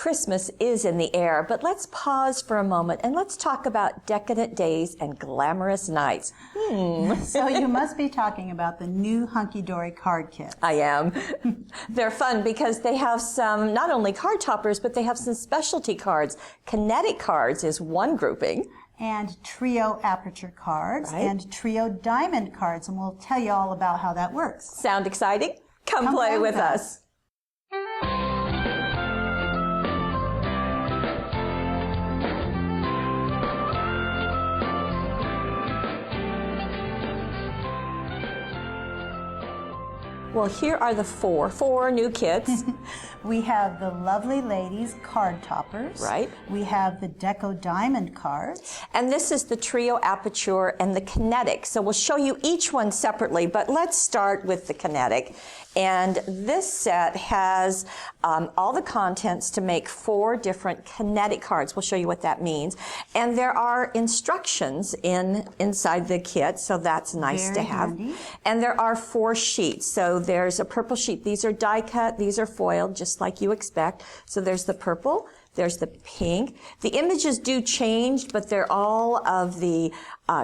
Christmas is in the air, but let's pause for a moment and let's talk about Decadent Days and Glamorous Nights. So you must be talking about the new Hunky-Dory Card Kit. I am. They're fun because they have some, not only card toppers, but they have some specialty cards. Kinetic cards is one grouping. And Trio Aperture cards, right, and Trio Diamond cards, and we'll tell you all about how that works. Sound exciting? Come play with us. Well, here are the four new kits. We have the Lovely Ladies card toppers. Right. We have the Deco Diamond cards. And this is the Trio Aperture and the Kinetic. So we'll show you each one separately, but let's start with the Kinetic. And this set has all the contents to make 4 different kinetic cards. We'll show you what that means. And there are instructions inside the kit, so that's nice to have. Handy. And there are 4 sheets. So there's a purple sheet. These are die cut. These are foiled, just like you expect. So there's the purple. There's the pink. The images do change, but they're all of the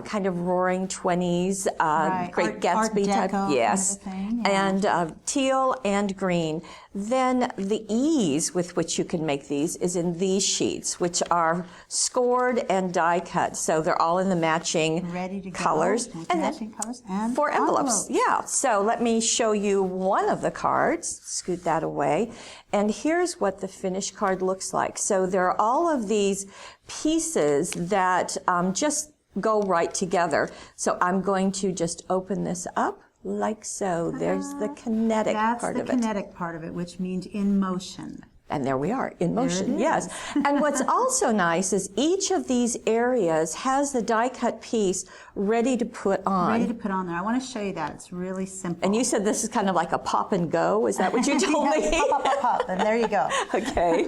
kind of roaring 20s, Right. Great Gatsby type. Yes. Kind of thing, yeah. And teal and green. Then the ease with which you can make these is in these sheets, which are scored and die cut. So they're all in the matching Ready to colors. go. And matching then colors and 4 envelopes. Yeah. So let me show you one of the cards. Scoot that away. And here's what the finished card looks like. So there are all of these pieces that just go right together. So I'm going to just open this up like so. There's the kinetic part of it. That's the kinetic part of it, which means in motion. And there we are, in motion, it yes. And what's also nice is each of these areas has the die-cut piece ready to put on. Ready to put on there. I want to show you that. It's really simple. And you said this is kind of like a pop and go. Is that what you told me? Pop, pop, pop, pop, and there you go. Okay.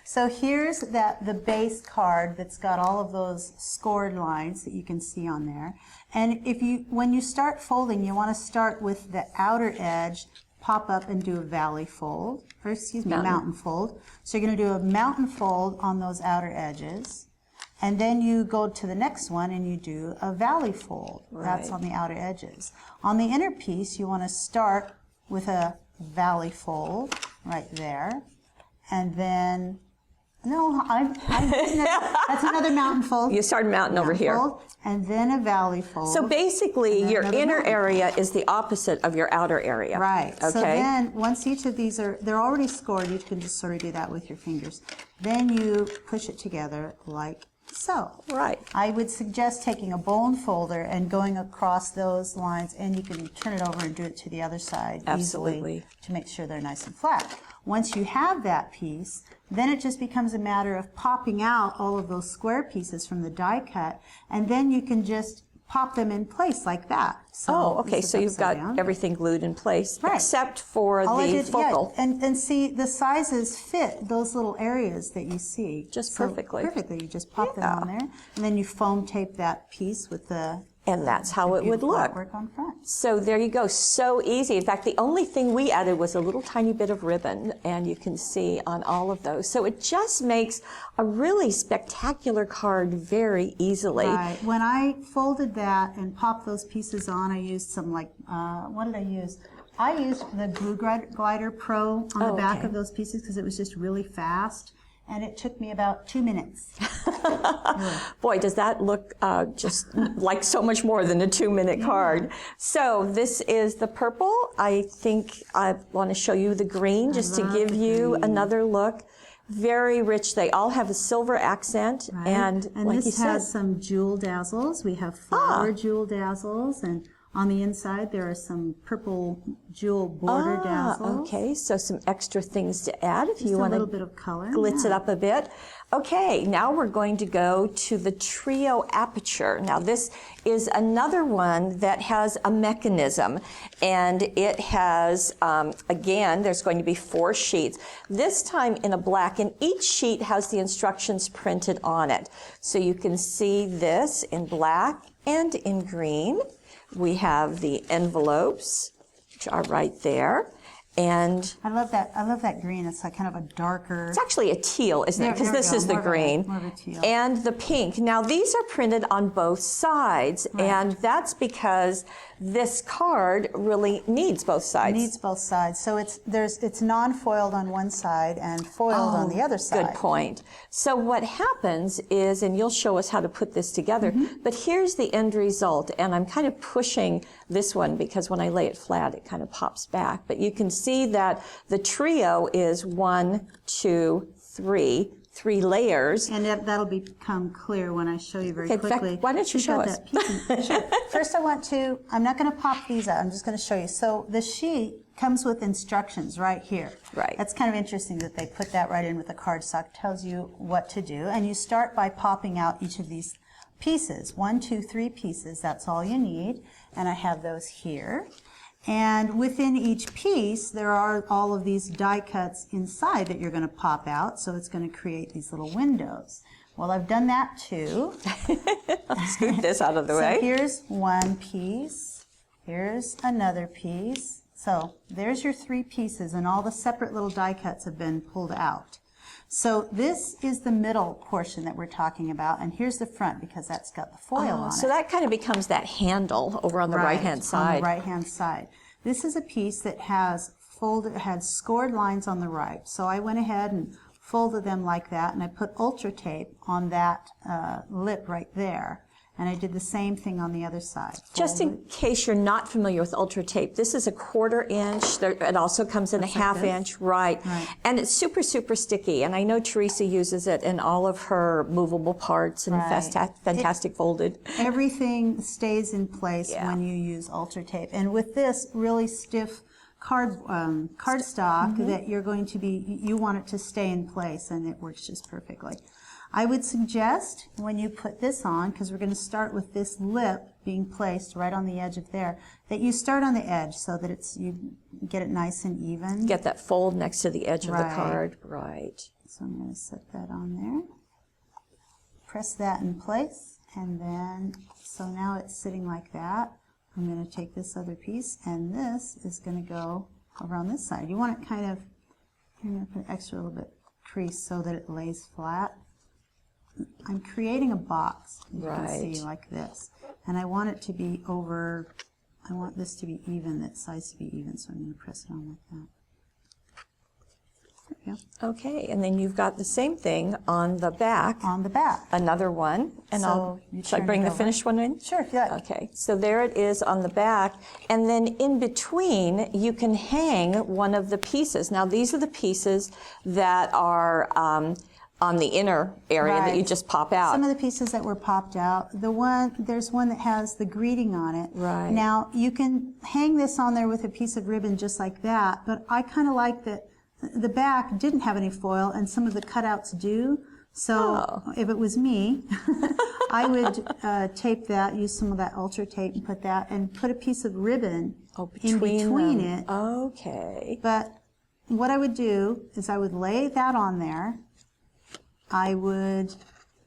So here's the base card that's got all of those scored lines that you can see on there. And when you start folding, you want to start with the outer edge, pop up and do a valley fold, or excuse me, mountain fold. So you're going to do a mountain fold on those outer edges, and then you go to the next one and you do a valley fold. Right. That's on the outer edges. On the inner piece, you want to start with a valley fold right there, and then that's another mountain fold. You start mountain over here. Fold, and then a valley fold. So basically, your inner mountain area is the opposite of your outer area. Right. Okay. So then, once each of these they're already scored, you can just sort of do that with your fingers. Then you push it together like so. Right. I would suggest taking a bone folder and going across those lines, and you can turn it over and do it to the other side Absolutely. easily to make sure they're nice and flat. Once you have that piece, then it just becomes a matter of popping out all of those square pieces from the die cut, and then you can just pop them in place like that. So okay. So you've got everything glued in place, Right. except for the focal. Yeah, and see, the sizes fit those little areas that you see. Just So perfectly. Perfectly. You just pop them on there, and then you foam tape that piece with the And that's how it would beautiful look. artwork on front. So there you go, so easy. In fact, the only thing we added was a little tiny bit of ribbon, and you can see on all of those. So it just makes a really spectacular card very easily. Right. When I folded that and popped those pieces on, I used some what did I use? I used the Glue Glider Pro on the back of those pieces because it was just really fast. And it took me about 2 minutes. Boy, does that look just like so much more than a 2-minute card. So this is the purple. I think I want to show you the green just to give you another look. Very rich. They all have a silver accent. Right. And like this you has said, some jewel dazzles. We have flower jewel dazzles, and on the inside there are some purple jewel border dazzles. Okay, so some extra things to add if Just you want a little bit of color. glitz it up a bit. Okay, now we're going to go to the Trio Aperture. Now this is another one that has a mechanism, and it has, again, there's going to be 4 sheets, this time in a black, and each sheet has the instructions printed on it. So you can see this in black and in green. We have the envelopes, which are right there. And I love that green. It's like kind of a darker. it's actually a teal, isn't it? Because this is the green. More of a teal. And the pink. Now, these are printed on both sides, and that's because this card really needs both sides. It needs both sides. So it's non-foiled on one side and foiled on the other side. Good point. So what happens is, and you'll show us how to put this together, but here's the end result, and I'm kind of pushing this one because when I lay it flat, it kind of pops back. But you can see that the trio is 1, 2, 3 layers. And that'll become clear when I show you very quickly. Beck, why don't you show us? Sure. First I'm not going to pop these out. I'm just going to show you. So the sheet comes with instructions right here. Right. That's kind of interesting that they put that right in with the cardstock. Tells you what to do. And you start by popping out each of these pieces. 1, 2, 3 pieces. That's all you need. And I have those here. And within each piece, there are all of these die cuts inside that you're going to pop out. So it's going to create these little windows. Well, I've done that too. I'll scoot this out of the way. So here's one piece. Here's another piece. So there's your 3 pieces, and all the separate little die cuts have been pulled out. So this is the middle portion that we're talking about, and here's the front because that's got the foil on it. So that kind of becomes that handle over on the right-hand side. On the right-hand side. This is a piece that had scored lines on the right. So I went ahead and folded them like that, and I put Ultra Tape on that lip right there. And I did the same thing on the other side. Just in case you're not familiar with Ultra Tape, this is a 1/4 inch. It also comes in a 1/2 inch, right? And it's super, super sticky. And I know Teresa uses it in all of her movable parts and fantastic folded. Everything stays in place when you use Ultra Tape. And with this really stiff cardstock that you want it to stay in place, and it works just perfectly. I would suggest when you put this on, because we're going to start with this lip being placed right on the edge of there, that you start on the edge so that you get it nice and even. Get that fold next to the edge of the card. Right. So I'm going to set that on there. Press that in place, and then, so now it's sitting like that. I'm going to take this other piece, and this is going to go around this side. You want it kind of, I'm going to put an extra little bit crease so that it lays flat. I'm creating a box, you can see, like this. And I want it to be over, I want this to be even, that size to be even, so I'm going to press it on like that. There we go. Okay, and then you've got the same thing on the back. On the back. Another one. And should I bring the finished one in? Sure, yeah. Okay, so there it is on the back. And then in between, you can hang one of the pieces. Now, these are the pieces that are on the inner area that you just pop out. Some of the pieces that were popped out. There's one that has the greeting on it. Right. Now, you can hang this on there with a piece of ribbon just like that, but I kind of like that the back didn't have any foil and some of the cutouts do. So if it was me, I would tape that, use some of that Ultra Tape and put a piece of ribbon in between it. Okay. But what I would do is I would lay that on there. I would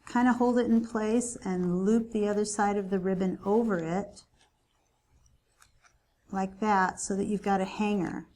kind of hold it in place and loop the other side of the ribbon over it like that so that you've got a hanger.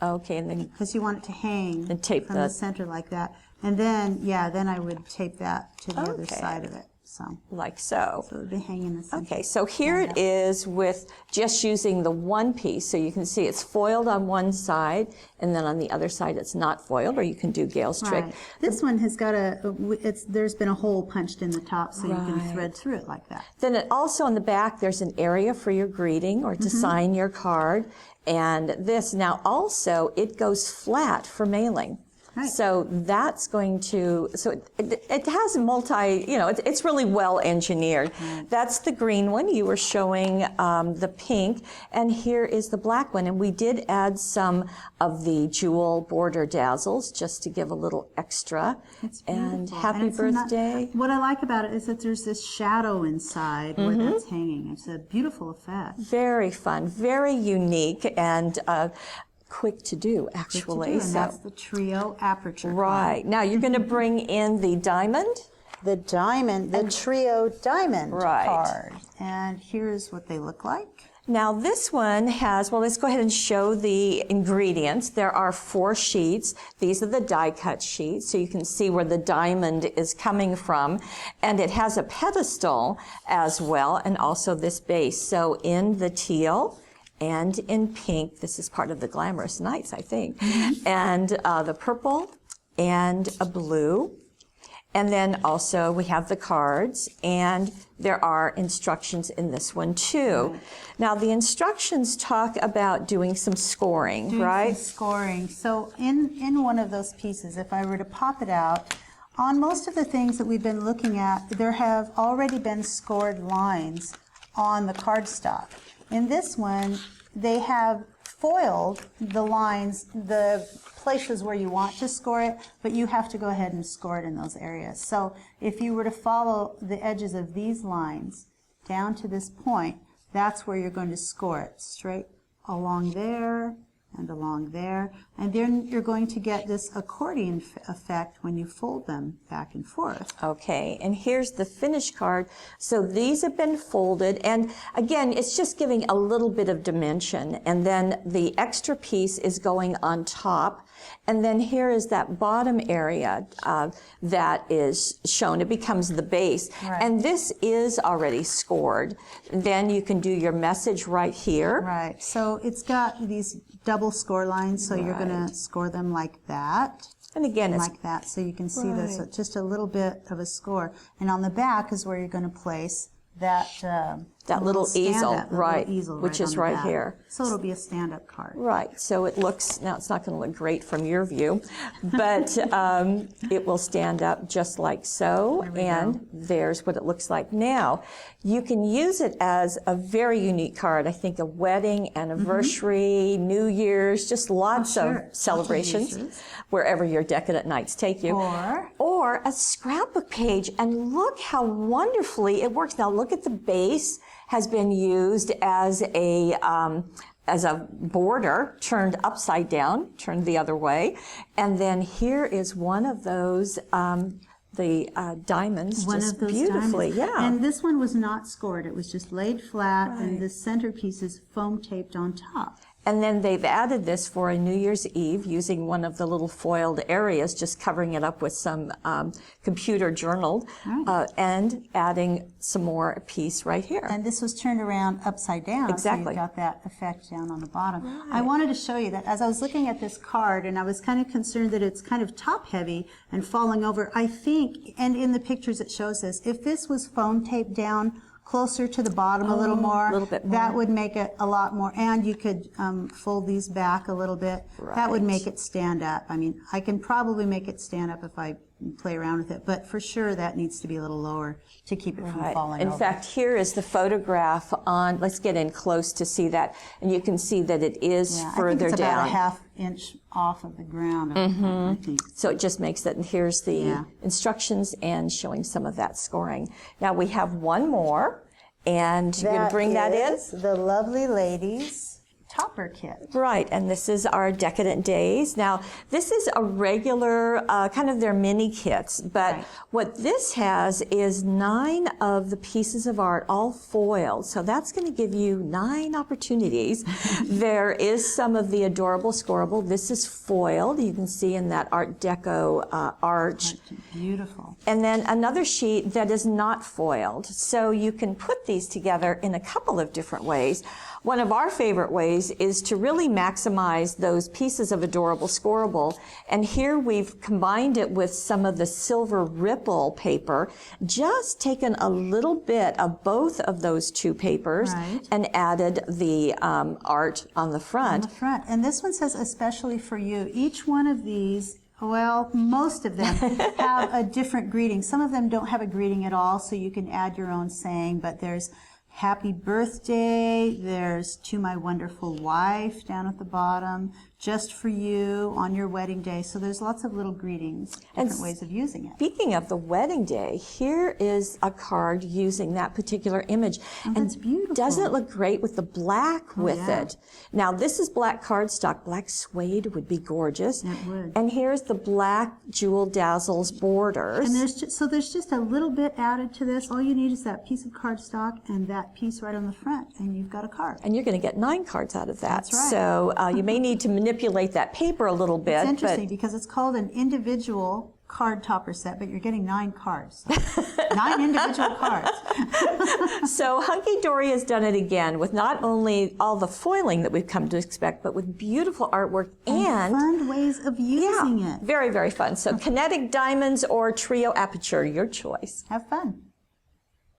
Okay, and then because you want it to hang and tape from the center like that. And then, then I would tape that to the other side of it. So like so. So it would be hanging the center. Okay, so here it is with just using the one piece. So you can see it's foiled on one side, and then on the other side it's not foiled, or you can do Gail's trick. This one has got there's been a hole punched in the top so you can thread through it like that. Then also on the back there's an area for your greeting or to sign your card. And this, now also it goes flat for mailing. Right. So that's going to, so it has it's really well engineered. Right. That's the green one. You were showing the pink, and here is the black one. And we did add some of the jewel border dazzles just to give a little extra. And happy birthday. What I like about it is that there's this shadow inside where that's hanging. It's a beautiful effect. Very fun, very unique, and quick to do, actually. And that's the Trio Aperture. Right. Now you're going to bring in the diamond. The Trio Diamond card. And here's what they look like. Now this one has, well, let's go ahead and show the ingredients. There are 4 sheets. These are the die cut sheets, so you can see where the diamond is coming from. And it has a pedestal as well, and also this base. So in the teal and in pink, this is part of the Glamorous Nights, I think, and the purple and a blue. And then also we have the cards, and there are instructions in this one too. Now the instructions talk about doing some scoring, right? Some scoring. So in one of those pieces, if I were to pop it out, on most of the things that we've been looking at, there have already been scored lines on the cardstock. In this one, they have foiled the lines, the places where you want to score it, but you have to go ahead and score it in those areas. So if you were to follow the edges of these lines down to this point, that's where you're going to score it, straight along there and along there, and then you're going to get this accordion effect when you fold them back and forth. Okay, and here's the finished card. So these have been folded, and again, it's just giving a little bit of dimension, and then the extra piece is going on top, and then here is that bottom area that is shown. It becomes the base, Right. and this is already scored. Then you can do your message right here. Right, so it's got these double score lines, so you're going to score them like that. And again, it's like that, so you can see this, just a little bit of a score. And on the back is where you're going to place that little easel, stand-up, right, little easel which on is the right back. here. So it'll be a stand-up card. Right, so it looks, now it's not going to look great from your view, but it will stand up just like so, and there's what it looks like. Now, you can use it as a very unique card. I think a wedding, anniversary, New Year's, just lots of celebrations, wherever your Decadent Nights take you. Or a scrapbook page, and look how wonderfully it works. Now look at the base has been used as a border turned upside down, turned the other way. And then here is one of those, diamonds, just beautifully, And this one was not scored. It was just laid flat, and the centerpiece is foam taped on top. And then they've added this for a New Year's Eve using one of the little foiled areas, just covering it up with some computer journaled, and adding some more piece right here. And this was turned around upside down, Exactly. so you got that effect down on the bottom. I wanted to show you that as I was looking at this card, and I was kind of concerned that it's kind of top heavy and falling over. I think, and in the pictures it shows this, if this was foam taped down closer to the bottom a little more, that would make it a lot more, and you could fold these back a little bit. That would make it stand up. I mean, I can probably make it stand up if I play around with it, but for sure that needs to be a little lower to keep it from falling over. In fact, here is the photograph on, let's get in close to see that, and you can see that it is further I think it's down. about a ½ off of the ground. I think. So it just makes it, and here's the instructions and showing some of that scoring. Now we have one more, and you're going to bring that in? The Lovely Ladies Topper Kit. Right, and this is our Decadent Days. Now, this is a regular, kind of their mini kits, but what this has is 9 of the pieces of art all foiled, so that's going to give you 9 opportunities. There is some of the adorable scoreable. This is foiled. You can see in that Art Deco arch. Beautiful. And then another sheet that is not foiled. So you can put these together in a couple of different ways. One of our favorite ways is to really maximize those pieces of adorable scoreable. And here we've combined it with some of the silver ripple paper, just taken a little bit of both of those 2 papers and added the art on the front. On the front. And this one says especially for you. Each one of these, well, most of them have a different greeting. Some of them don't have a greeting at all, so you can add your own saying, but there's Happy Birthday, there's To My Wonderful Wife down at the bottom, just for you on your wedding day. So there's lots of little greetings, different ways of using it. Speaking of the wedding day, here is a card using that particular image. Oh, that's beautiful. Doesn't it look great with the black with it? Now, this is black cardstock. Black suede would be gorgeous. It would. And here's the black jewel dazzles borders. And there's just a little bit added to this. All you need is that piece of cardstock and that piece right on the front, and you've got a card. And you're going to get 9 cards out of that. That's right. So you may need to manipulate that paper a little bit. It's interesting because it's called an individual card topper set, but you're getting 9 cards. So 9 individual cards. So Hunky-Dory has done it again with not only all the foiling that we've come to expect, but with beautiful artwork and fun ways of using it. Very, very fun. So Kinetic Diamonds or Trio Aperture, your choice. Have fun.